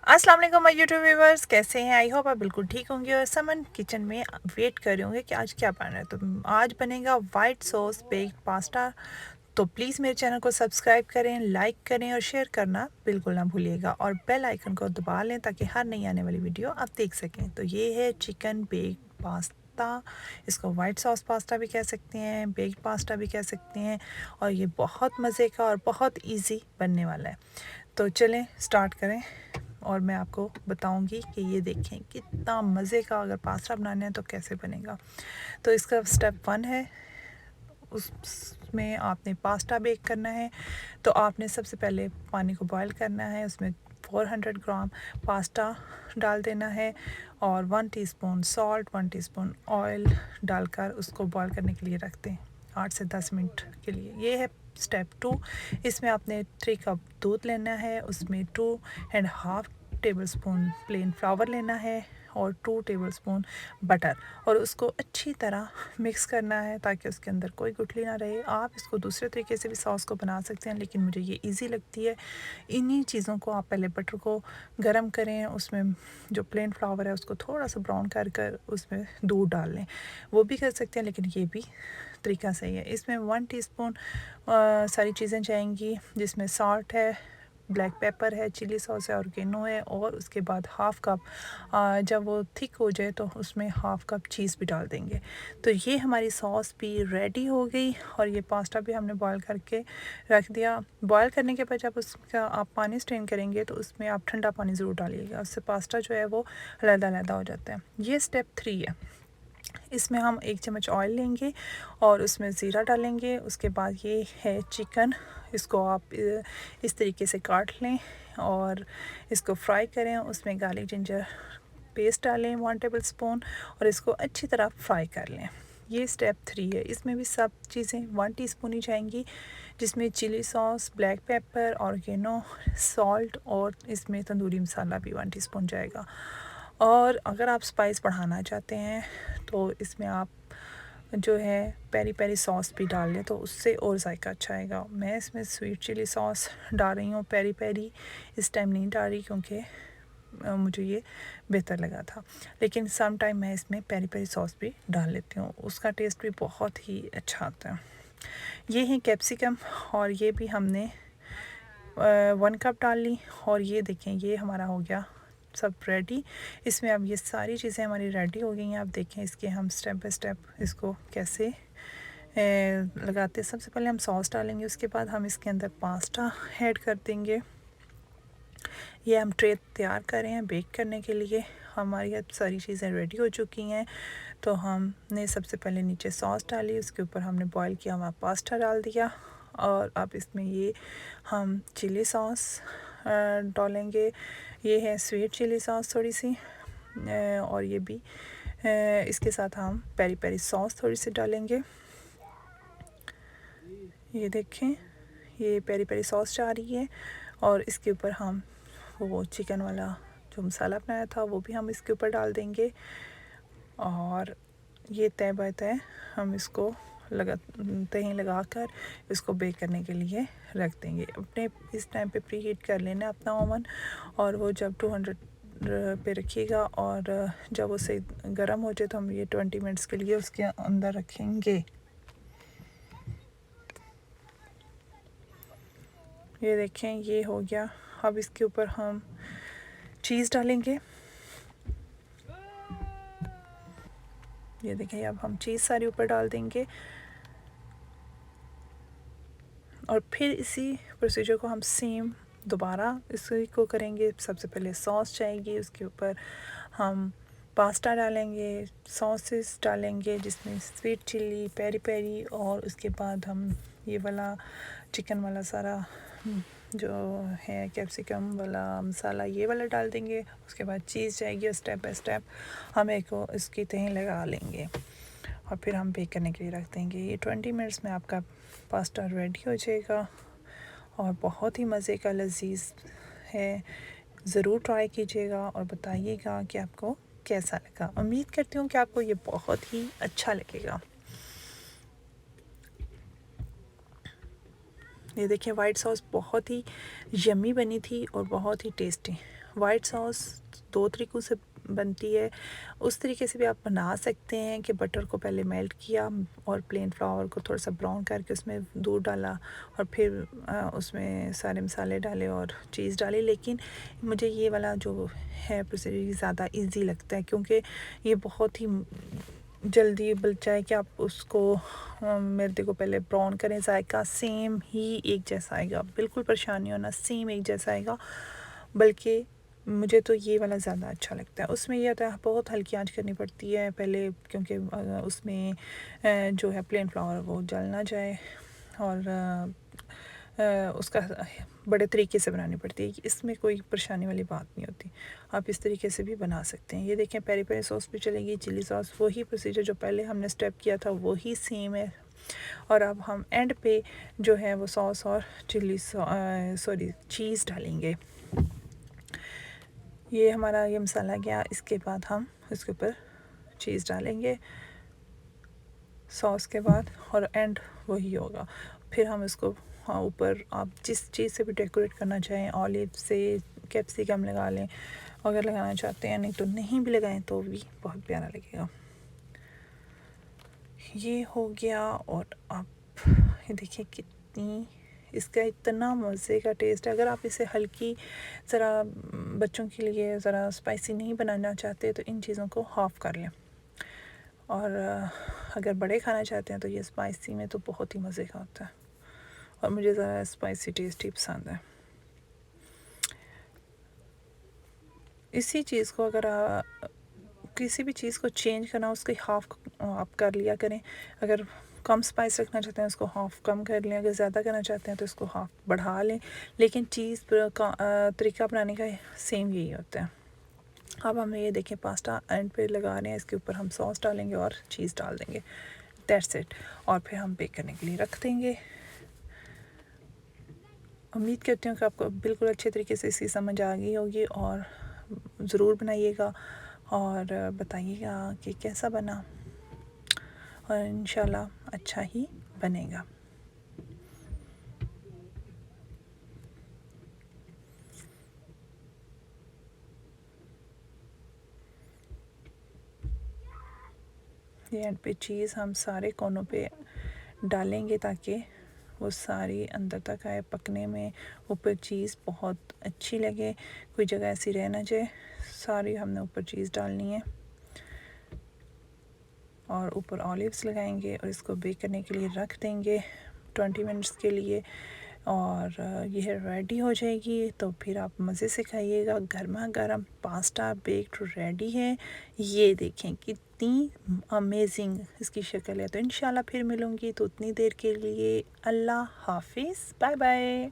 अस्सलाम वालेकुम my YouTube viewers, कैसे हैं? आई होप आप बिल्कुल ठीक होंगे और समन किचन में वेट कर रहे होंगे कि आज क्या बन रहा है। तो आज बनेगा वाइट सॉस बेक्ड पास्ता। तो प्लीज़ मेरे चैनल को सब्सक्राइब करें, लाइक करें और शेयर करना बिल्कुल ना भूलिएगा और बेल आइकन को दबा लें ताकि हर नई आने वाली वीडियो आप देख सकें। तो ये है चिकन बेक्ड पास्ता। इसको वाइट सॉस पास्ता भी कह सकते हैं, बेक्ड पास्ता भी कह सकते हैं और ये बहुत मज़े का और बहुत ईजी बनने वाला है। तो चलें स्टार्ट करें और मैं आपको बताऊंगी कि ये देखें कितना मज़े का अगर पास्ता बनाना है तो कैसे बनेगा। तो इसका स्टेप 1 है, उसमें आपने पास्ता बेक करना है। तो आपने सबसे पहले पानी को बॉईल करना है, उसमें 400 ग्राम पास्ता डाल देना है और 1 टीस्पून सॉल्ट, 1 टीस्पून ऑयल डालकर उसको बॉईल करने के लिए रख दें 8 से 10 मिनट के लिए। ये है स्टेप 2। इसमें आपने 3 कप दूध लेना है, उसमें 2.5 टेबलस्पून प्लेन फ्लावर लेना है और 2 टेबलस्पून बटर और उसको अच्छी तरह मिक्स करना है ताकि उसके अंदर कोई गुठली ना रहे। आप इसको दूसरे तरीके से भी सॉस को बना सकते हैं, लेकिन मुझे ये इजी लगती है। इन्हीं चीज़ों को आप पहले बटर को गरम करें, उसमें जो प्लेन फ्लावर है उसको थोड़ा सा ब्राउन कर कर उसमें दूध डाल लें, वो भी कर सकते हैं, लेकिन ये भी तरीका सही है। इसमें 1 टीस्पून सारी चीज़ें जाएंगी, जिसमें सॉल्ट है, ब्लैक पेपर है, चिली सॉस है, ऑर्गेनो है और उसके बाद हाफ़ कप जब वो थिक हो जाए तो उसमें हाफ़ कप चीज़ भी डाल देंगे। तो ये हमारी सॉस भी रेडी हो गई और ये पास्ता भी हमने बॉईल करके रख दिया। बॉईल करने के बाद जब उसका आप पानी स्ट्रेन करेंगे तो उसमें आप ठंडा पानी ज़रूर डालिएगा, उससे पास्ता जो है वो अलग-अलग हो जाता है। ये स्टेप 3 है। इसमें हम 1 चम्मच ऑयल लेंगे और उसमें ज़ीरा डालेंगे। उसके बाद ये है चिकन, इसको आप इस तरीके से काट लें और इसको फ्राई करें। उसमें गार्लिक जिंजर पेस्ट डालें 1 टेबल स्पून और इसको अच्छी तरह फ्राई कर लें। ये स्टेप 3 है। इसमें भी सब चीज़ें 1 टीस्पून ही जाएंगी, जिसमें chilli sauce, black pepper, oregano, salt और इसमें तंदूरी मसाला भी 1 टीस्पून जाएगा। और अगर आप स्पाइस बढ़ाना चाहते हैं तो इसमें आप जो है पेरी पेरी सॉस भी डाल लें तो उससे और जायका अच्छा आएगा। मैं इसमें स्वीट चिली सॉस डाल रही हूँ, पेरी पेरी इस टाइम नहीं डाल रही क्योंकि मुझे ये बेहतर लगा था, लेकिन सम टाइम मैं इसमें पेरी पेरी सॉस भी डाल लेती हूँ, उसका टेस्ट भी बहुत ही अच्छा आता है। ये है कैप्सिकम और ये भी हमने 1 कप डाल ली और ये देखें ये हमारा हो गया सब रेडी। इसमें अब ये सारी चीज़ें हमारी रेडी हो गई हैं। आप देखें इसके हम स्टेप बाय स्टेप इसको कैसे लगाते हैं। सबसे पहले हम सॉस डालेंगे, उसके बाद हम इसके अंदर पास्ता ऐड कर देंगे। ये हम ट्रे तैयार कर रहे हैं बेक करने के लिए। हमारी अब सारी चीज़ें रेडी हो चुकी हैं। तो हमने सबसे पहले नीचे सॉस डाली, उसके ऊपर हमने बॉईल किया हुआ पास्ता डाल दिया और अब इसमें ये हम चिली सॉस डालेंगे। ये है स्वीट चिली सॉस थोड़ी सी और ये भी इसके साथ हम पेरी पेरी सॉस थोड़ी सी डालेंगे। ये देखें ये पेरी पेरी सॉस जा रही है और इसके ऊपर हम वो चिकन वाला जो मसाला बनाया था वो भी हम इसके ऊपर डाल देंगे और ये तय बाय तय हम इसको लगा कर इसको बेक करने के लिए रख देंगे। अपने इस टाइम पे प्री हीट कर लेना अपना ओवन और वो जब 200 पे रखिएगा और जब उसे गर्म हो जाए तो हम ये 20 मिनट्स के लिए उसके अंदर रखेंगे। ये देखें ये हो गया। अब इसके ऊपर हम चीज़ डालेंगे। ये देखें अब हम चीज़ सारी ऊपर डाल देंगे और फिर इसी प्रोसीजर को हम सेम दोबारा इसी को करेंगे। सबसे पहले सॉस जाएगी, उसके ऊपर हम पास्ता डालेंगे, सॉसेस डालेंगे जिसमें स्वीट चिली, पेरी पेरी और उसके बाद हम ये वाला चिकन वाला सारा जो है कैप्सिकम वाला मसाला ये वाला डाल देंगे। उसके बाद चीज़ जाएगी और स्टेप बाय स्टेप हम एक इसकी तह लगा लेंगे और फिर हम बेक करने के लिए रख देंगे। ये 20 मिनट्स में आपका पास्ता रेडी हो जाएगा और बहुत ही मज़े का लजीज है। ज़रूर ट्राई कीजिएगा और बताइएगा कि आपको कैसा लगा। उम्मीद करती हूँ कि आपको ये बहुत ही अच्छा लगेगा। ये देखिए वाइट सॉस बहुत ही यम्मी बनी थी और बहुत ही टेस्टी। वाइट सॉस 2 तरीक़ों से बनती है। उस तरीके से भी आप बना सकते हैं कि बटर को पहले मेल्ट किया और प्लेन फ्लावर को थोड़ा सा ब्राउन करके उसमें दूध डाला और फिर उसमें सारे मसाले डाले और चीज़ डाली। लेकिन मुझे ये वाला जो है प्रोसीजर ज़्यादा इजी लगता है, क्योंकि ये बहुत ही जल्दी बच जाए कि आप उसको मैदे को पहले ब्राउन करें, जायका सेम ही एक जैसा आएगा, बिल्कुल परेशान नहीं होना, सेम एक जैसा आएगा। बल्कि मुझे तो ये वाला ज़्यादा अच्छा लगता है। उसमें ये होता है बहुत हल्की आंच करनी पड़ती है पहले, क्योंकि उसमें जो है प्लेन फ्लावर वो जल ना जाए, और उसका बड़े तरीके से बनानी पड़ती है। इसमें कोई परेशानी वाली बात नहीं होती, आप इस तरीके से भी बना सकते हैं। ये देखें पेरी पेरी सॉस भी चलेगी, चिली सॉस, वही प्रोसीजर जो पहले हमने स्टेप किया था वही सेम है। और अब हम एंड पे जो है वो सॉस और चीज़ डालेंगे। ये हमारा ये मसाला गया, इसके बाद हम इसके ऊपर चीज़ डालेंगे सॉस के बाद, और एंड वही होगा। फिर हम इसको ऊपर आप जिस चीज़ से भी डेकोरेट करना चाहें, ऑलिव से कैप्सिकम लगा लें अगर लगाना चाहते हैं, नहीं तो नहीं भी लगाएं तो भी बहुत प्यारा लगेगा। ये हो गया। और आप ये देखिए कितनी, इसका इतना मज़े का टेस्ट है। अगर आप इसे हल्की ज़रा बच्चों के लिए ज़रा स्पाइसी नहीं बनाना चाहते तो इन चीज़ों को हाफ़ कर लें, और अगर बड़े खाना चाहते हैं तो ये स्पाइसी में तो बहुत ही मज़े का होता है, और मुझे ज़रा स्पाइसी टेस्ट ही पसंद है। इसी चीज़ को अगर किसी भी चीज़ को चेंज करना, उसके हाफ़ आप कर लिया करें। अगर कम स्पाइस रखना चाहते हैं उसको हाफ़ कम कर लें, अगर ज़्यादा करना चाहते हैं तो इसको हाफ़ बढ़ा लें, लेकिन चीज़ का तरीका बनाने का सेम यही होता है। अब हम ये देखें पास्ता एंड पे लगा रहे हैं, इसके ऊपर हम सॉस डालेंगे और चीज़ डाल देंगे, दैट्स इट। और फिर हम बेक करने के लिए रख देंगे। उम्मीद करती हूँ कि आपको बिल्कुल अच्छे तरीके से इसकी समझ आ गई होगी, और ज़रूर बनाइएगा और बताइएगा कि कैसा बना, और इंशाल्लाह अच्छा ही बनेगा। ये एंड पे चीज़ हम सारे कोनों पे डालेंगे ताकि वो सारी अंदर तक आए पकने में, ऊपर चीज़ बहुत अच्छी लगे, कोई जगह ऐसी रह ना जाए। सारी हमने ऊपर चीज़ डालनी है और ऊपर ऑलिव्स लगाएंगे और इसको बेक करने के लिए रख देंगे 20 मिनट्स के लिए, और यह रेडी हो जाएगी। तो फिर आप मज़े से खाइएगा। गर्मा गर्म पास्ता बेक्ड रेडी है। ये देखें कितनी अमेजिंग इसकी शक्ल है। तो इंशाल्लाह फिर मिलूँगी, तो उतनी देर के लिए अल्लाह हाफिज़, बाय बाय।